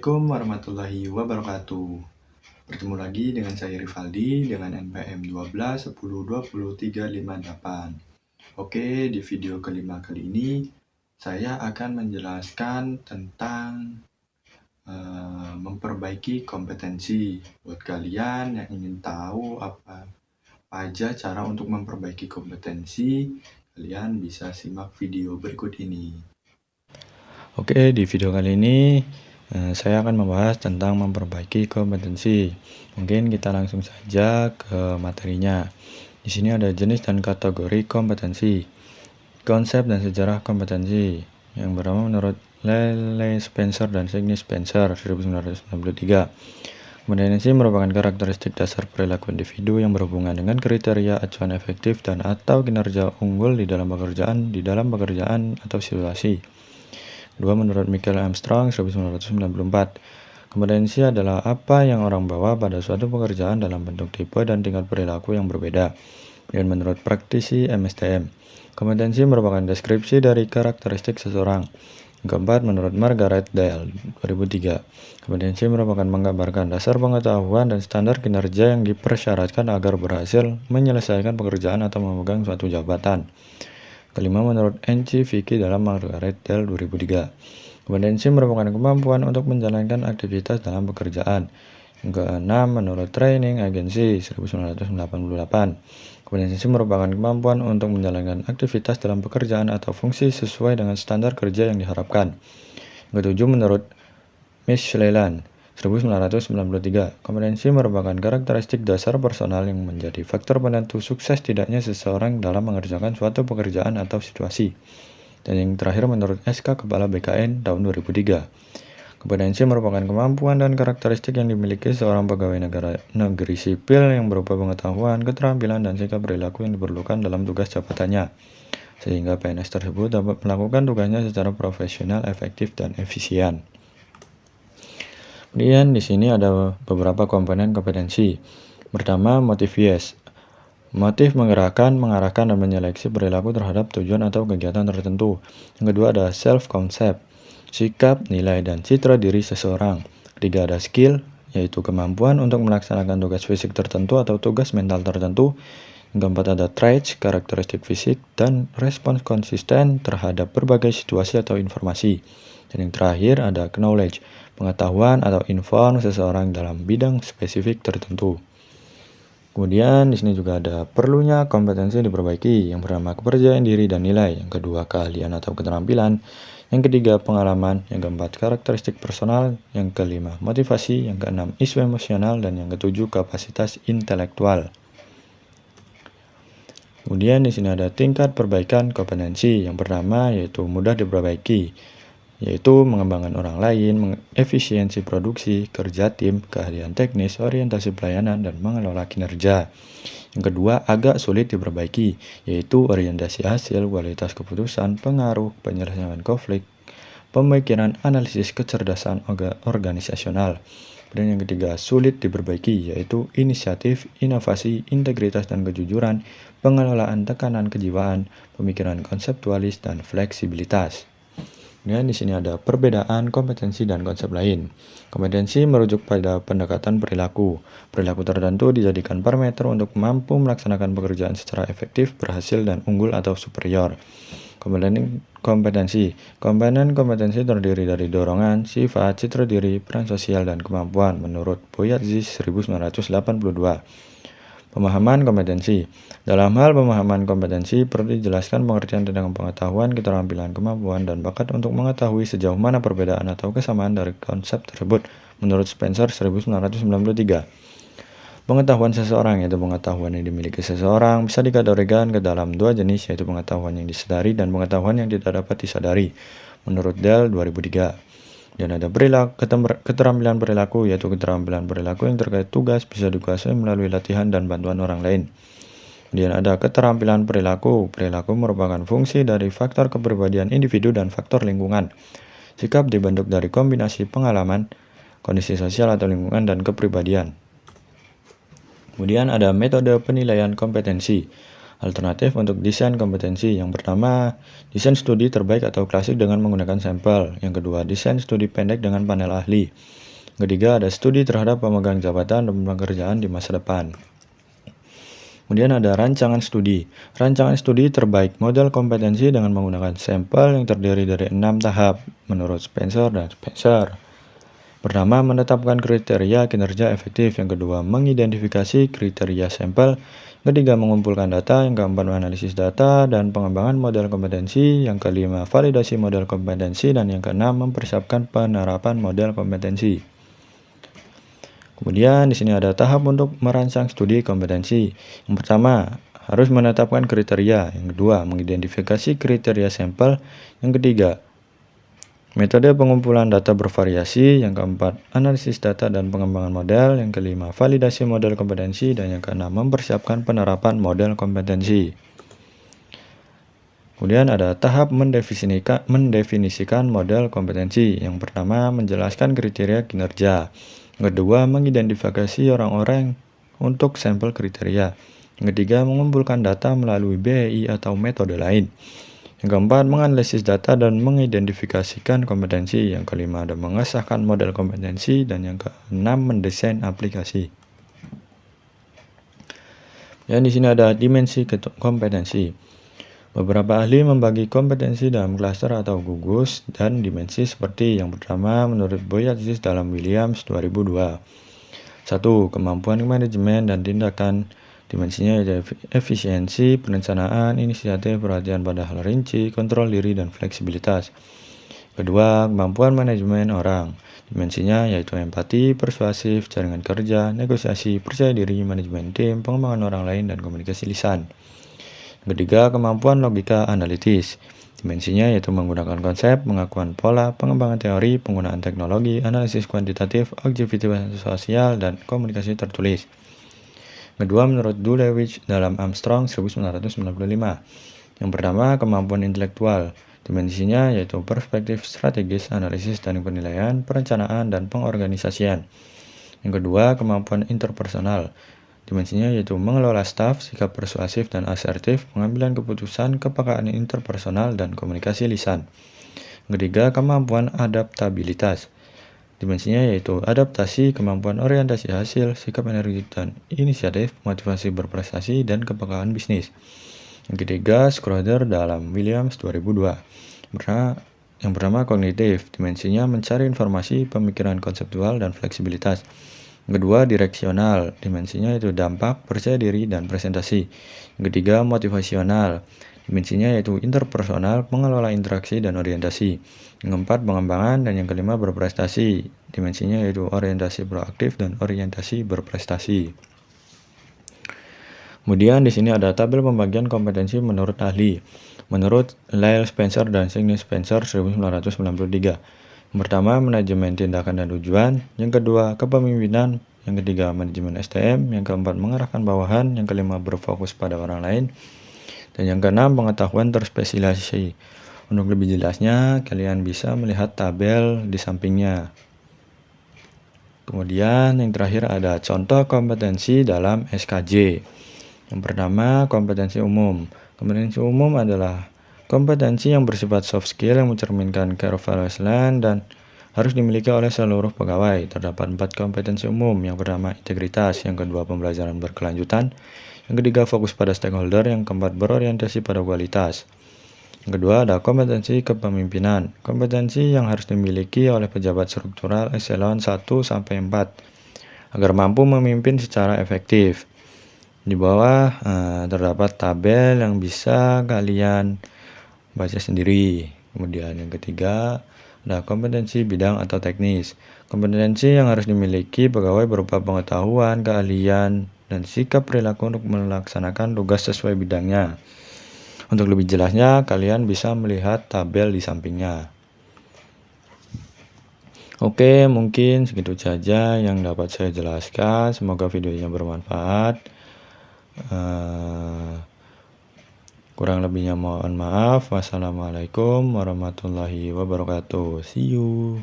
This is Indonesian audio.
Assalamualaikum warahmatullahi wabarakatuh. Bertemu lagi dengan saya Rivaldi dengan NPM 1210200358. Oke, di video kelima kali ini saya akan menjelaskan tentang memperbaiki kompetensi. Buat kalian yang ingin tahu apa aja cara untuk memperbaiki kompetensi, kalian bisa simak video berikut ini. Oke, di video kali ini saya akan membahas tentang memperbaiki kompetensi. Mungkin kita langsung saja ke materinya. Di sini ada jenis dan kategori kompetensi, konsep dan sejarah kompetensi. Yang pertama menurut Lele Spencer dan Sidney Spencer 1993. Kompetensi merupakan karakteristik dasar perilaku individu yang berhubungan dengan kriteria acuan efektif dan atau kinerja unggul di dalam pekerjaan atau situasi. Kedua, menurut Michael Armstrong 1994, kompetensi adalah apa yang orang bawa pada suatu pekerjaan dalam bentuk tipe dan tingkat perilaku yang berbeda. Dan menurut praktisi MSTM, kompetensi merupakan deskripsi dari karakteristik seseorang. Yang keempat, menurut Margaret Dale 2003, kompetensi merupakan menggambarkan dasar pengetahuan dan standar kinerja yang dipersyaratkan agar berhasil menyelesaikan pekerjaan atau memegang suatu jabatan. Kelima, menurut N.C. Vicky dalam Margaret Dale 2003, kompetensi merupakan kemampuan untuk menjalankan aktivitas dalam pekerjaan. Yang keenam, menurut Training Agency 1988, kompetensi merupakan kemampuan untuk menjalankan aktivitas dalam pekerjaan atau fungsi sesuai dengan standar kerja yang diharapkan. Yang ketujuh, menurut Michelin 1993, kompetensi merupakan karakteristik dasar personal yang menjadi faktor penentu sukses tidaknya seseorang dalam mengerjakan suatu pekerjaan atau situasi. Dan yang terakhir, menurut SK Kepala BKN tahun 2003, kompetensi merupakan kemampuan dan karakteristik yang dimiliki seorang pegawai negeri sipil yang berupa pengetahuan, keterampilan, dan sikap perilaku yang diperlukan dalam tugas jabatannya, sehingga PNS tersebut dapat melakukan tugasnya secara profesional, efektif, dan efisien. Kemudian di sini ada beberapa komponen kompetensi. Pertama, motivies. Motif menggerakkan, mengarahkan, dan menyeleksi perilaku terhadap tujuan atau kegiatan tertentu. Yang kedua ada self-concept, sikap, nilai, dan citra diri seseorang. Ketiga ada skill, yaitu kemampuan untuk melaksanakan tugas fisik tertentu atau tugas mental tertentu. Yang keempat ada traits, karakteristik fisik, dan respons konsisten terhadap berbagai situasi atau informasi. Dan yang terakhir ada knowledge, pengetahuan atau inform seseorang dalam bidang spesifik tertentu. Kemudian di sini juga ada perlunya kompetensi diperbaiki. Yang pertama kepercayaan diri dan nilai, yang kedua keahlian atau keterampilan, yang ketiga pengalaman, yang keempat karakteristik personal, yang kelima motivasi, yang keenam isu emosional, dan yang ketujuh kapasitas intelektual. Kemudian di sini ada tingkat perbaikan kompetensi. Yang pertama yaitu mudah diperbaiki, yaitu mengembangkan orang lain, efisiensi produksi, kerja tim, keahlian teknis, orientasi pelayanan, dan mengelola kinerja. Yang kedua, agak sulit diperbaiki, yaitu orientasi hasil, kualitas keputusan, pengaruh, penyelesaian konflik, pemikiran, analisis, kecerdasan organisasional. Dan yang ketiga, sulit diperbaiki, yaitu inisiatif, inovasi, integritas dan kejujuran, pengelolaan tekanan kejiwaan, pemikiran konseptualis, dan fleksibilitas. Dan di sini ada perbedaan kompetensi dan konsep lain. Kompetensi merujuk pada pendekatan perilaku. Perilaku tertentu dijadikan parameter untuk mampu melaksanakan pekerjaan secara efektif, berhasil, dan unggul atau superior. Komponen kompetensi terdiri dari dorongan, sifat, citra diri, peran sosial, dan kemampuan menurut Boyatzis 1982. Pemahaman kompetensi. Dalam hal pemahaman kompetensi, perlu dijelaskan pengertian tentang pengetahuan, keterampilan, kemampuan, dan bakat untuk mengetahui sejauh mana perbedaan atau kesamaan dari konsep tersebut menurut Spencer 1993. Pengetahuan seseorang, yaitu pengetahuan yang dimiliki seseorang, bisa dikategorikan ke dalam dua jenis, yaitu pengetahuan yang disadari dan pengetahuan yang tidak dapat disadari menurut Dale 2003. Dan ada keterampilan perilaku, yaitu keterampilan perilaku yang terkait tugas bisa dikuasai melalui latihan dan bantuan orang lain. Kemudian ada keterampilan perilaku. Perilaku merupakan fungsi dari faktor kepribadian individu dan faktor lingkungan. Sikap dibentuk dari kombinasi pengalaman, kondisi sosial atau lingkungan, dan kepribadian. Kemudian ada metode penilaian kompetensi. Alternatif untuk desain kompetensi. Yang pertama, desain studi terbaik atau klasik dengan menggunakan sampel. Yang kedua, desain studi pendek dengan panel ahli. Yang ketiga, ada studi terhadap pemegang jabatan dan pekerjaan di masa depan. Kemudian ada rancangan studi. Rancangan studi terbaik model kompetensi dengan menggunakan sampel yang terdiri dari 6 tahap menurut Spencer dan Spencer. Pertama, menetapkan kriteria kinerja efektif. Yang kedua, mengidentifikasi kriteria sampel. Yang ketiga, mengumpulkan data. Yang keempat, menganalisis data dan pengembangan model kompetensi. Yang kelima, validasi model kompetensi. Dan yang keenam, mempersiapkan penerapan model kompetensi. Kemudian di sini ada tahap untuk merancang studi kompetensi. Yang pertama, harus menetapkan kriteria. Yang kedua, mengidentifikasi kriteria sampel. Yang ketiga, metode pengumpulan data bervariasi. Yang keempat, analisis data dan pengembangan model. Yang kelima, validasi model kompetensi. Dan yang keenam, mempersiapkan penerapan model kompetensi. Kemudian ada tahap mendefinisikan model kompetensi. Yang pertama, menjelaskan kriteria kinerja. Yang kedua, mengidentifikasi orang-orang untuk sampel kriteria. Yang ketiga, mengumpulkan data melalui BEI atau metode lain. Yang keempat, menganalisis data dan mengidentifikasikan kompetensi. Yang kelima, ada mengesahkan model kompetensi. Dan yang keenam, mendesain aplikasi. Dan di sini ada dimensi kompetensi. Beberapa ahli membagi kompetensi dalam klaster atau gugus dan dimensi seperti yang pertama menurut Boyatzis dalam Williams 2002. 1. Kemampuan manajemen dan tindakan. Dimensinya yaitu efisiensi, perencanaan, inisiatif, perhatian pada hal rinci, kontrol diri, dan fleksibilitas. Kedua, kemampuan manajemen orang. Dimensinya yaitu empati, persuasif, jaringan kerja, negosiasi, percaya diri, manajemen tim, pengembangan orang lain, dan komunikasi lisan. Ketiga, kemampuan logika analitis. Dimensinya yaitu menggunakan konsep, pengakuan pola, pengembangan teori, penggunaan teknologi, analisis kuantitatif, objektivitas sosial, dan komunikasi tertulis. Kedua, menurut Dulewicz dalam Armstrong 1995. Yang pertama, kemampuan intelektual. Dimensinya yaitu perspektif strategis, analisis dan penilaian, perencanaan, dan pengorganisasian. Yang kedua, kemampuan interpersonal. Dimensinya yaitu mengelola staf, sikap persuasif dan asertif, pengambilan keputusan, kepekaan interpersonal, dan komunikasi lisan. Ketiga, kemampuan adaptabilitas. Dimensinya yaitu adaptasi, kemampuan orientasi hasil, sikap energi dan inisiatif, motivasi berprestasi, dan kepekaan bisnis. Yang ketiga, Schroeder dalam Williams 2002. Yang pertama, kognitif. Dimensinya mencari informasi, pemikiran konseptual, dan fleksibilitas. Yang kedua, direksional. Dimensinya itu dampak, percaya diri, dan presentasi. Yang ketiga, motivasional. Dimensinya yaitu interpersonal, mengelola interaksi, dan orientasi. Yang keempat, pengembangan. Dan yang kelima, berprestasi. Dimensinya yaitu orientasi proaktif dan orientasi berprestasi. Kemudian di sini ada tabel pembagian kompetensi menurut ahli. Menurut Lyle Spencer dan Sidney Spencer 1993. Yang pertama, manajemen tindakan dan tujuan. Yang kedua, kepemimpinan. Yang ketiga, manajemen SDM. Yang keempat, mengarahkan bawahan. Yang kelima, berfokus pada orang lain. Dan yang keenam, pengetahuan terspesialisasi. Untuk lebih jelasnya, kalian bisa melihat tabel di sampingnya. Kemudian yang terakhir ada contoh kompetensi dalam SKJ. Yang pertama, kompetensi umum. Kompetensi umum adalah kompetensi yang bersifat soft skill yang mencerminkan kevaluasian dan harus dimiliki oleh seluruh pegawai. Terdapat 4 kompetensi umum. Yang pertama, integritas. Yang kedua, pembelajaran berkelanjutan. Yang ketiga, fokus pada stakeholder. Yang keempat, berorientasi pada kualitas. Yang kedua, ada kompetensi kepemimpinan. Kompetensi yang harus dimiliki oleh pejabat struktural eselon 1-4 agar mampu memimpin secara efektif. Di bawah terdapat tabel yang bisa kalian baca sendiri. Kemudian yang ketiga, ada kompetensi bidang atau teknis. Kompetensi yang harus dimiliki pegawai berupa pengetahuan, keahlian, dan sikap perilaku untuk melaksanakan tugas sesuai bidangnya. Untuk lebih jelasnya, kalian bisa melihat tabel di sampingnya. Oke, mungkin segitu saja yang dapat saya jelaskan. Semoga videonya bermanfaat. Kurang lebihnya mohon maaf. Wassalamualaikum warahmatullahi wabarakatuh. See you.